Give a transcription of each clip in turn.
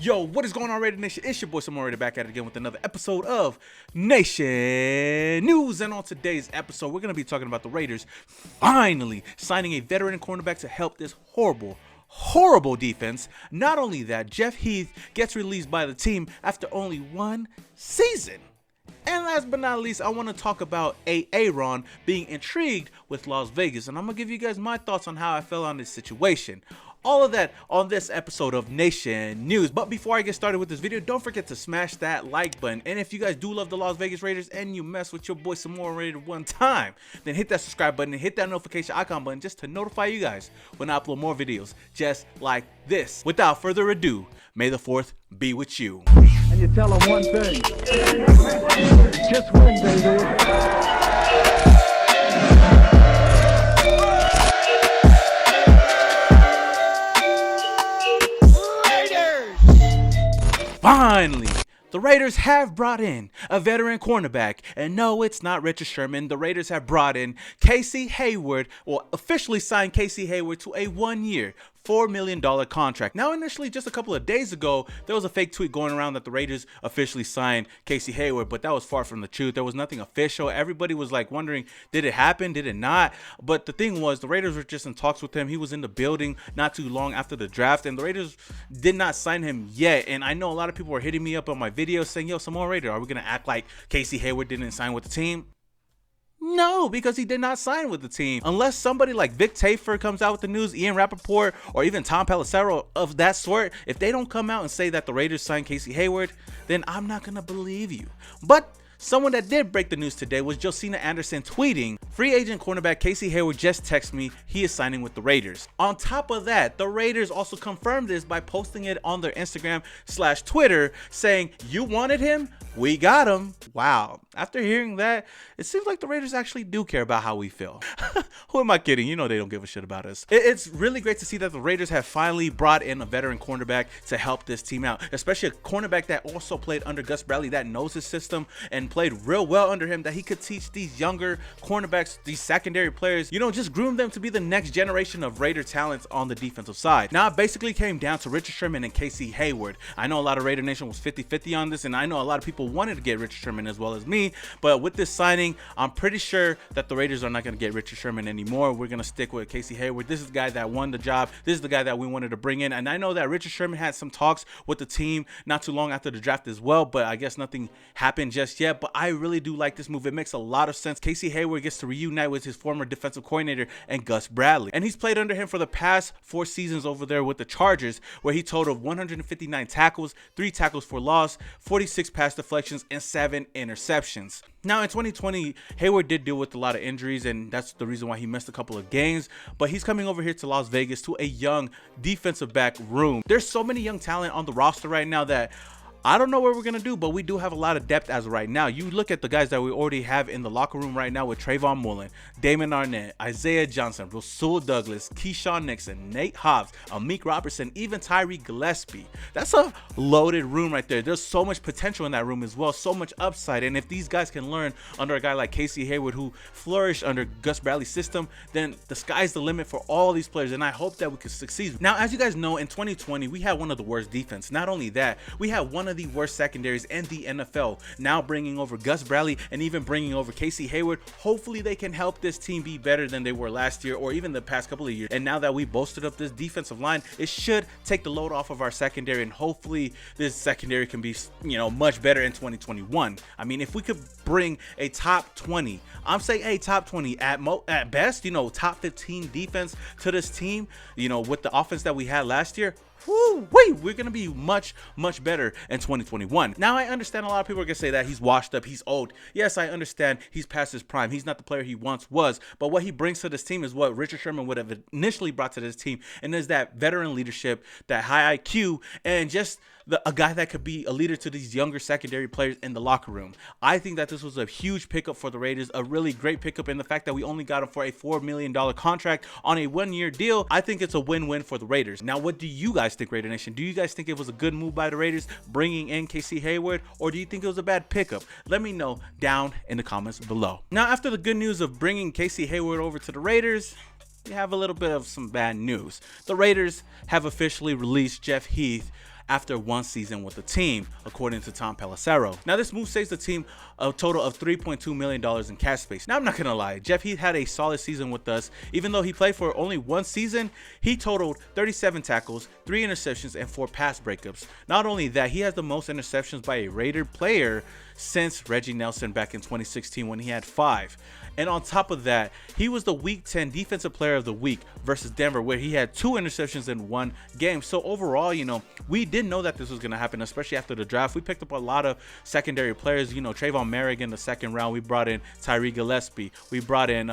Yo, what is going on, Raider Nation? It's your boy, Raider, back at it again with another episode of Nation News. And on today's episode, we're going to be talking about the Raiders finally signing a veteran cornerback to help this horrible defense. Not only that, Jeff Heath gets released by the team after only one season. And last but not least, I want to talk about Aaron being intrigued with Las Vegas. And I'm going to give you guys my thoughts on how I felt on this situation. All of that on this episode of Nation News. But before I get started with this video, don't forget to smash that like button. And if you guys do love the Las Vegas Raiders and you mess with your boy some more Raider one time, then hit that subscribe button and hit that notification icon button just to notify you guys when I upload more videos just like this. Without further ado, may the 4th be with you. And you tell them one thing, just win, baby. Finally, the Raiders have brought in a veteran cornerback, and no, it's not Richard Sherman. The Raiders have brought in Hayward, or officially signed Hayward to a 1-year, $4 million contract. Now, initially, just a couple of days ago, there was a fake tweet going around that the Raiders officially signed Hayward, but that was far from the truth. There was nothing official. Everybody was like wondering, did it happen? Did it not? But the thing was, the Raiders were just in talks with him. He was in the building not too long after the draft, and the Raiders did not sign him yet. And I know a lot of people were hitting me up on my videos saying, yo, some more Raider, are we going to act like Hayward didn't sign with the team? No, because he did not sign with the team. Unless somebody like Vic Tafur comes out with the news, Ian Rappaport, or even Tom Pelissero of that sort, if they don't come out and say that the Raiders signed Hayward, then I'm not going to believe you. But someone that did break the news today was Josina Anderson tweeting, free agent cornerback Hayward just texted me he is signing with the Raiders. On top of that, the Raiders also confirmed this by posting it on their Instagram/Twitter saying, you wanted him? We got him. Wow. After hearing that, it seems like the Raiders actually do care about how we feel. Who am I kidding? You know they don't give a shit about us. It's really great to see that the Raiders have finally brought in a veteran cornerback to help this team out, especially a cornerback that also played under Gus Bradley, that knows his system and played real well under him, that he could teach these younger cornerbacks, these secondary players, you know, just groom them to be the next generation of Raider talents on the defensive side. Now, it basically came down to Richard Sherman and Hayward. I know a lot of Raider Nation was 50-50 on this, and I know a lot of people wanted to get Richard Sherman as well as me, but with this signing, I'm pretty sure that the Raiders are not going to get Richard Sherman anymore. We're going to stick with Hayward. This is the guy that won the job. This is the guy that we wanted to bring in, and I know that Richard Sherman had some talks with the team not too long after the draft as well, but I guess nothing happened just yet. But I really do like this move. It makes a lot of sense. Hayward gets to reunite with his former defensive coordinator and Gus Bradley, and he's played under him for the past 4 seasons over there with the Chargers, where he totaled 159 tackles, 3 tackles for loss, 46 pass deflections, and 7 interceptions. Now, in 2020, Heyward did deal with a lot of injuries, and that's the reason why he missed a couple of games, but he's coming over here to Las Vegas to a young defensive back room. There's so many young talent on the roster right now that I don't know what we're going to do, but we do have a lot of depth as of right now. You look at the guys that we already have in the locker room right now with Trayvon Mullen, Damon Arnett, Isaiah Johnson, Rasul Douglas, Keyshawn Nixon, Nate Hobbs, Amik Robertson, even Tyree Gillespie. That's a loaded room right there. There's so much potential in that room as well, so much upside. And if these guys can learn under a guy like Hayward, who flourished under Gus Bradley's system, then the sky's the limit for all these players, and I hope that we can succeed. Now, as you guys know, in 2020, we had one of the worst defense. Not only that, we had one of the worst secondaries in the NFL. Now bringing over Gus Bradley and even bringing over Hayward, hopefully they can help this team be better than they were last year or even the past couple of years. And now that we bolstered up this defensive line, it should take the load off of our secondary, and hopefully this secondary can be, you know, much better in 2021. I mean, if we could bring a top 20, I'm saying a top 20 at best, you know, top 15 defense to this team, you know, with the offense that we had last year, we're going to be much better in 2021. Now, I understand a lot of people are going to say that he's washed up, he's old. Yes, I understand he's past his prime. He's not the player he once was, but what he brings to this team is what Richard Sherman would have initially brought to this team, and is that veteran leadership, that high IQ, and just a guy that could be a leader to these younger secondary players in the locker room. I think that this was a huge pickup for the Raiders, a really great pickup, in the fact that we only got him for a $4 million contract on a 1-year deal. I think it's a win-win for the Raiders. Now, what do you guys think, Raider Nation? Do you guys think it was a good move by the Raiders bringing in Hayward, or do you think it was a bad pickup? Let me know down in the comments below. Now, after the good news of bringing Hayward over to the Raiders, we have a little bit of some bad news. The Raiders have officially released Jeff Heath after one season with the team, according to Tom Pelissero. Now, this move saves the team a total of $3.2 million in cap space. Now, I'm not gonna lie, Jeff Heath had a solid season with us. Even though he played for only one season, he totaled 37 tackles, 3 interceptions, and 4 pass breakups. Not only that, he has the most interceptions by a Raider player since Reggie Nelson back in 2016 when he had 5. And on top of that, he was the Week 10 Defensive Player of the Week versus Denver, where he had 2 interceptions in one game. So overall, you know, we did know that this was going to happen, especially after the draft. We picked up a lot of secondary players, you know, Trayvon Merrick in the second round. We brought in Tyree Gillespie. We brought in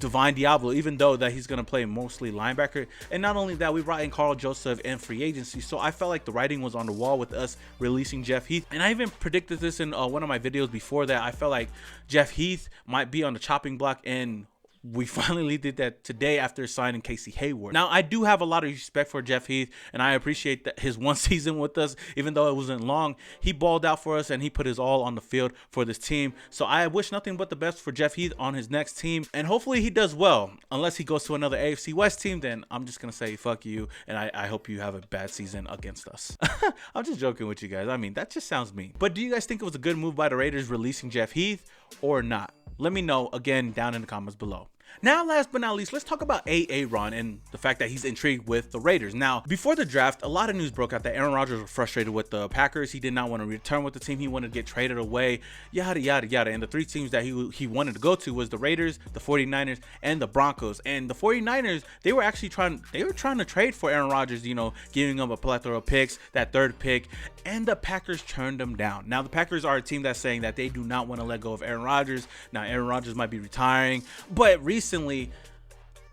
Divine Diablo, even though that he's going to play mostly linebacker. And not only that, we brought in Carl Joseph in free agency. So I felt like the writing was on the wall with us releasing Jeff Heath. And I even predicted this in one of my videos before that. I felt like Jeff Heath might be on the chopping block, and we finally did that today after signing Casey Hayward. Now, I do have a lot of respect for Jeff Heath, and I appreciate that his one season with us, even though it wasn't long. He balled out for us, and he put his all on the field for this team. So I wish nothing but the best for Jeff Heath on his next team, and hopefully he does well. Unless he goes to another AFC West team, then I'm just gonna say fuck you, and I hope you have a bad season against us. I'm just joking with you guys. I mean, that just sounds mean. But do you guys think it was a good move by the Raiders releasing Jeff Heath or not? Let me know again down in the comments below. Now, last but not least, let's talk about Aaron and the fact that he's intrigued with the Raiders. Now, before the draft, a lot of news broke out that Aaron Rodgers was frustrated with the Packers. He did not want to return with the team. He wanted to get traded away, yada, yada, yada. And the 3 teams that he wanted to go to was the Raiders, the 49ers, and the Broncos. And the 49ers, they were actually trying to trade for Aaron Rodgers, you know, giving him a plethora of picks, that 3rd pick, and the Packers turned them down. Now, the Packers are a team that's saying that they do not want to let go of Aaron Rodgers. Now, Aaron Rodgers might be retiring, but recently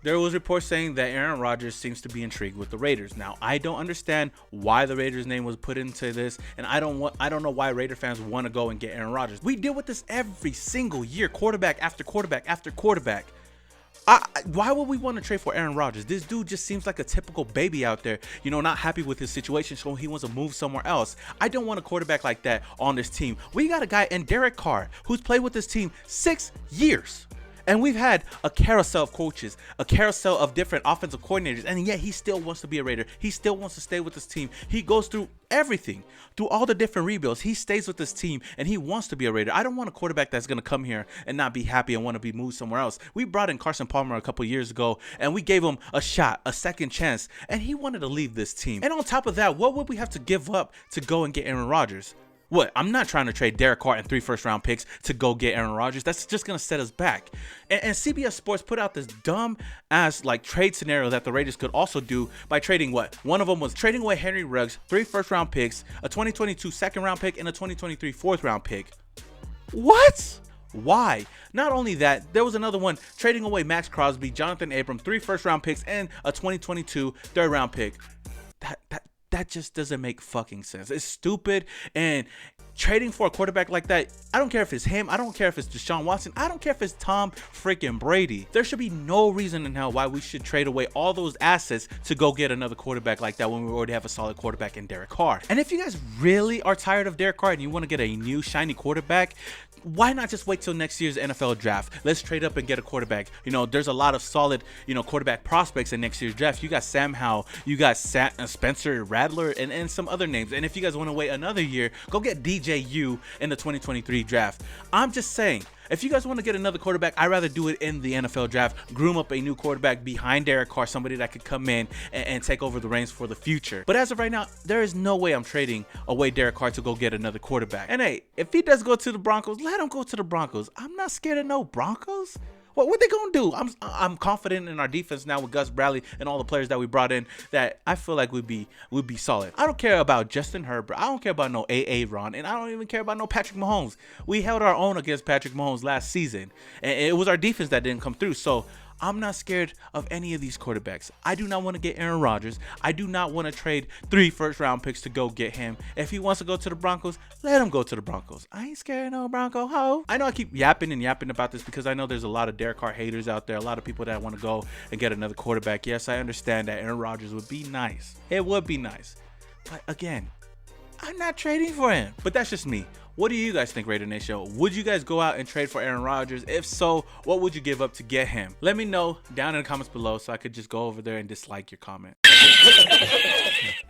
there was reports saying that Aaron Rodgers seems to be intrigued with the Raiders. Now, I don't understand why the Raiders name was put into this, and I don't know why Raider fans want to go and get Aaron Rodgers. We deal with this every single year, quarterback after quarterback after quarterback. Why would we want to trade for Aaron Rodgers? This dude just seems like a typical baby out there, you know, not happy with his situation, so he wants to move somewhere else. I don't want a quarterback like that on this team. We got a guy in Derek Carr who's played with this team 6 years. And we've had a carousel of coaches, a carousel of different offensive coordinators, and yet he still wants to be a Raider. He still wants to stay with this team. He goes through everything, through all the different rebuilds. He stays with this team, and he wants to be a Raider. I don't want a quarterback that's going to come here and not be happy and want to be moved somewhere else. We brought in Carson Palmer a couple years ago, and we gave him a shot, a second chance, and he wanted to leave this team. And on top of that, what would we have to give up to go and get Aaron Rodgers? What? I'm not trying to trade Derek Carr and 3 first-round picks to go get Aaron Rodgers. That's just going to set us back. And CBS Sports put out this dumb-ass like trade scenario that the Raiders could also do by trading what? One of them was trading away Henry Ruggs, 3 first-round picks, a 2022 second-round pick, and a 2023 4th-round pick. What? Why? Not only that, there was another one trading away Max Crosby, Jonathan Abram, 3 first-round picks, and a 2022 3rd-round pick. That just doesn't make fucking sense. It's stupid. And trading for a quarterback like that, I don't care if it's him. I don't care if it's Deshaun Watson. I don't care if it's Tom freaking Brady. There should be no reason in hell why we should trade away all those assets to go get another quarterback like that when we already have a solid quarterback in Derek Carr. And if you guys really are tired of Derek Carr and you want to get a new shiny quarterback, why not just wait till next year's NFL draft? Let's trade up and get a quarterback. You know, there's a lot of solid, you know, quarterback prospects in next year's draft. You got Sam Howell, you got Spencer Rattler, and some other names. And if you guys want to wait another year, go get DJU in the 2023 draft. I'm just saying, if you guys want to get another quarterback, I'd rather do it in the NFL draft, groom up a new quarterback behind Derek Carr, somebody that could come in and take over the reins for the future. But as of right now, there is no way I'm trading away Derek Carr to go get another quarterback. And hey, if he does go to the Broncos, let him go to the Broncos. I'm not scared of no Broncos. What they gonna do? I'm confident in our defense now with Gus Bradley and all the players that we brought in that I feel like would be solid. I don't care about Justin Herbert. I don't care about no Aaron, and I don't even care about no Patrick Mahomes. We held our own against Patrick Mahomes last season, and it was our defense that didn't come through. So I'm not scared of any of these quarterbacks. I do not want to get Aaron Rodgers. I do not want to trade 3 first-round picks to go get him. If he wants to go to the Broncos, let him go to the Broncos. I ain't scared of no Bronco ho. I know I keep yapping about this because I know there's a lot of Derek Carr haters out there, a lot of people that want to go and get another quarterback. Yes, I understand that Aaron Rodgers would be nice. It would be nice. But again, I'm not trading for him. But that's just me. What do you guys think, Raider Nation? Would you guys go out and trade for Aaron Rodgers? If so, what would you give up to get him? Let me know down in the comments below so I could just go over there and dislike your comment.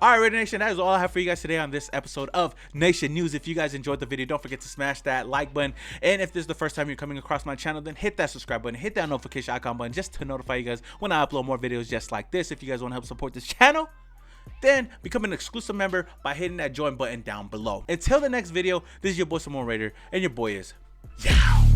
All right, Raider Nation, that is all I have for you guys today on this episode of Nation News. If you guys enjoyed the video, don't forget to smash that like button. And if this is the first time you're coming across my channel, then hit that subscribe button, hit that notification icon button just to notify you guys when I upload more videos just like this. If you guys want to help support this channel, then become an exclusive member by hitting that join button down below. Until the next video, this is your boy Simone Raider, and your boy is Yow.